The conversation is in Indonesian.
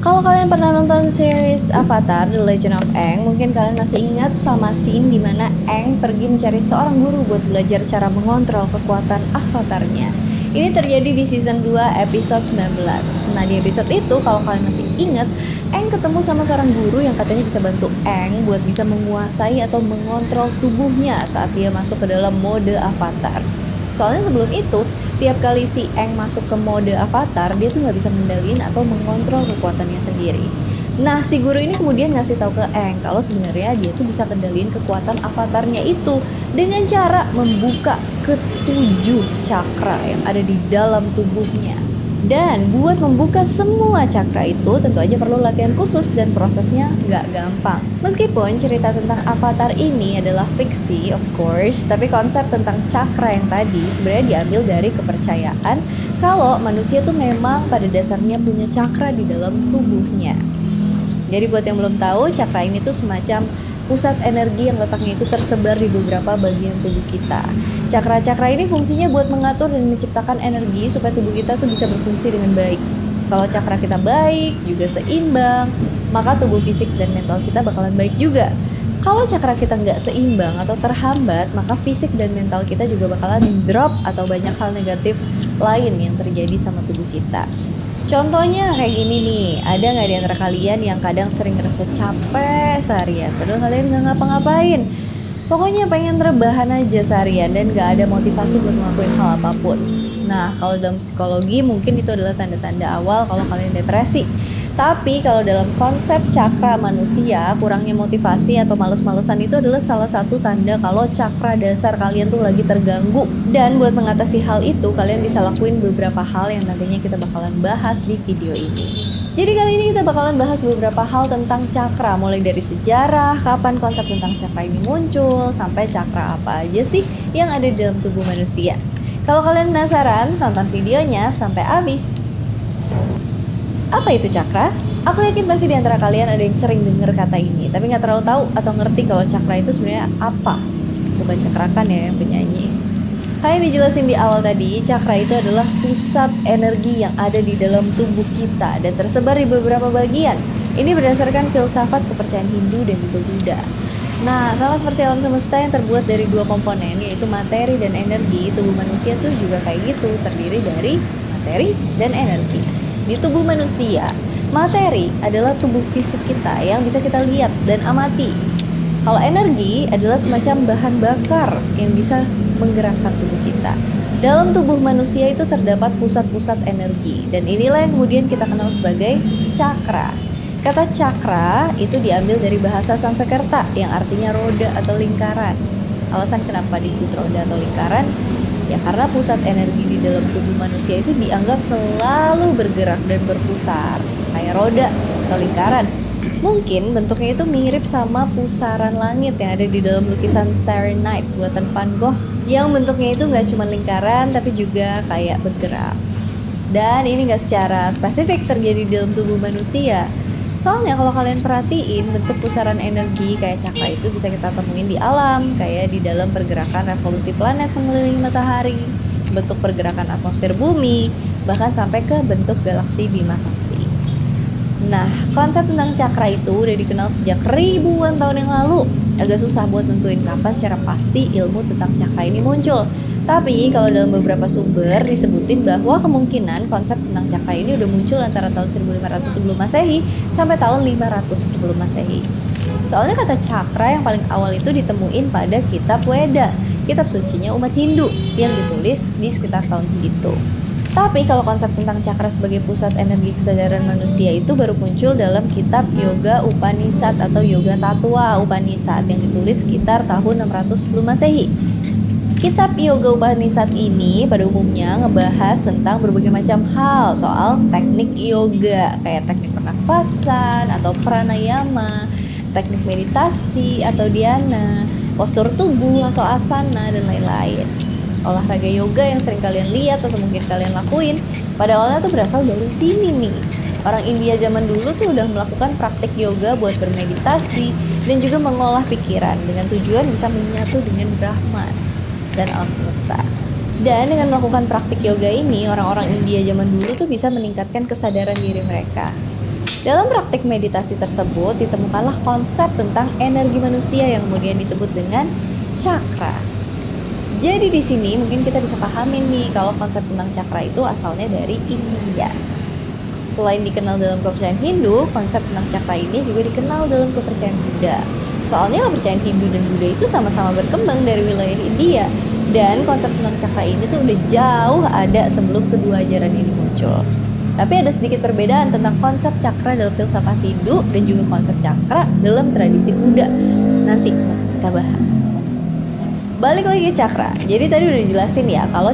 Kalau kalian pernah nonton series Avatar The Legend of Aang, mungkin kalian masih ingat sama scene dimana Aang pergi mencari seorang guru buat belajar cara mengontrol kekuatan avatarnya. Ini terjadi di season 2 episode 19. Nah, di episode itu kalau kalian masih ingat, Aang ketemu sama seorang guru yang katanya bisa bantu Aang buat bisa menguasai atau mengontrol tubuhnya saat dia masuk ke dalam mode avatar. Soalnya sebelum itu, tiap kali si Aang masuk ke mode avatar, dia tuh nggak bisa mengendalikan atau mengontrol kekuatannya sendiri. Nah, si guru ini kemudian ngasih tahu ke Aang kalau sebenarnya dia tuh bisa kendaliin kekuatan avatarnya itu dengan cara membuka ketujuh cakra yang ada di dalam tubuhnya. Dan buat membuka semua cakra itu tentu aja perlu latihan khusus dan prosesnya nggak gampang. Meskipun cerita tentang avatar ini adalah fiksi of course, tapi konsep tentang cakra yang tadi sebenarnya diambil dari kepercayaan kalau manusia tuh memang pada dasarnya punya cakra di dalam tubuhnya. Jadi buat yang belum tahu, cakra ini tuh semacam pusat energi yang letaknya itu tersebar di beberapa bagian tubuh kita. Cakra-cakra ini fungsinya buat mengatur dan menciptakan energi supaya tubuh kita tuh bisa berfungsi dengan baik. Kalau cakra kita baik, juga seimbang, maka tubuh fisik dan mental kita bakalan baik juga. Kalau cakra kita nggak seimbang atau terhambat, maka fisik dan mental kita juga bakalan drop atau banyak hal negatif lain yang terjadi sama tubuh kita. Contohnya kayak gini nih, ada nggak di antara kalian yang kadang sering ngerasa capek seharian, padahal kalian nggak ngapa-ngapain? Pokoknya pengen rebahan aja seharian dan nggak ada motivasi buat ngelakuin hal apapun. Nah, kalau dalam psikologi mungkin itu adalah tanda-tanda awal kalau kalian depresi. Tapi kalau dalam konsep cakra manusia, kurangnya motivasi atau males-malesan itu adalah salah satu tanda kalau cakra dasar kalian tuh lagi terganggu. Dan buat mengatasi hal itu, kalian bisa lakuin beberapa hal yang nantinya kita bakalan bahas di video ini. Jadi kali ini kita bakalan bahas beberapa hal tentang cakra, mulai dari sejarah, kapan konsep tentang cakra ini muncul, sampai cakra apa aja sih yang ada di dalam tubuh manusia. Kalau kalian penasaran, tonton videonya sampai habis. Apa itu cakra? Aku yakin pasti di antara kalian ada yang sering dengar kata ini, tapi nggak terlalu tahu atau ngerti kalau cakra itu sebenarnya apa. Bukan cakrakan ya yang penyanyi. Kayak dijelasin di awal tadi, cakra itu adalah pusat energi yang ada di dalam tubuh kita dan tersebar di beberapa bagian. Ini berdasarkan filsafat kepercayaan Hindu dan juga Buddha. Nah, sama seperti alam semesta yang terbuat dari dua komponen, yaitu materi dan energi, tubuh manusia tuh juga kayak gitu, terdiri dari materi dan energi. Di tubuh manusia, materi adalah tubuh fisik kita yang bisa kita lihat dan amati. Kalau energi adalah semacam bahan bakar yang bisa menggerakkan tubuh kita. Dalam tubuh manusia itu terdapat pusat-pusat energi, dan inilah yang kemudian kita kenal sebagai cakra. Kata cakra itu diambil dari bahasa Sanskerta yang artinya roda atau lingkaran. Alasan kenapa disebut roda atau lingkaran? Ya karena pusat energi di dalam tubuh manusia itu dianggap selalu bergerak dan berputar, kayak roda atau lingkaran. Mungkin bentuknya itu mirip sama pusaran langit yang ada di dalam lukisan Starry Night buatan Van Gogh, yang bentuknya itu nggak cuma lingkaran tapi juga kayak bergerak. Dan ini nggak secara spesifik terjadi di dalam tubuh manusia. Soalnya kalau kalian perhatiin, bentuk pusaran energi kayak cakra itu bisa kita temuin di alam, kayak di dalam pergerakan revolusi planet mengelilingi matahari, bentuk pergerakan atmosfer bumi, bahkan sampai ke bentuk galaksi Bima Sakti. Nah, konsep tentang cakra itu udah dikenal sejak ribuan tahun yang lalu. Agak susah buat nentuin kapan secara pasti ilmu tentang cakra ini muncul. Tapi kalau dalam beberapa sumber disebutin bahwa kemungkinan konsep tentang cakra ini udah muncul antara tahun 1500 sebelum Masehi sampai tahun 500 sebelum Masehi. Soalnya kata cakra yang paling awal itu ditemuin pada kitab Weda, kitab sucinya umat Hindu yang ditulis di sekitar tahun segitu. Tapi kalau konsep tentang cakra sebagai pusat energi kesadaran manusia itu baru muncul dalam kitab Yoga Upanishad atau Yoga Tattva Upanishad yang ditulis sekitar tahun 600 sebelum Masehi. Kitab Yoga Upanishad ini pada umumnya ngebahas tentang berbagai macam hal soal teknik yoga, kayak teknik pernafasan atau pranayama, teknik meditasi atau dhyana, postur tubuh atau asana, dan lain-lain. Olahraga yoga yang sering kalian lihat atau mungkin kalian lakuin, pada awalnya tuh berasal dari sini nih. Orang India zaman dulu tuh udah melakukan praktik yoga buat bermeditasi dan juga mengolah pikiran dengan tujuan bisa menyatu dengan Brahman dan alam semesta. Dan dengan melakukan praktik yoga ini, orang-orang India zaman dulu tuh bisa meningkatkan kesadaran diri mereka. Dalam praktik meditasi tersebut ditemukanlah konsep tentang energi manusia yang kemudian disebut dengan cakra. Jadi di sini mungkin kita bisa pahamin nih kalau konsep tentang cakra itu asalnya dari India. Selain dikenal dalam kepercayaan Hindu, konsep tentang cakra ini juga dikenal dalam kepercayaan Buddha. Soalnya kepercayaan Hindu dan Buddha itu sama-sama berkembang dari wilayah India. Dan konsep tentang cakra ini tuh udah jauh ada sebelum kedua ajaran ini muncul. Tapi ada sedikit perbedaan tentang konsep cakra dalam filsafat Hindu dan juga konsep cakra dalam tradisi Buddha. Nanti kita bahas. Balik lagi ke cakra. Jadi tadi udah dijelasin ya kalau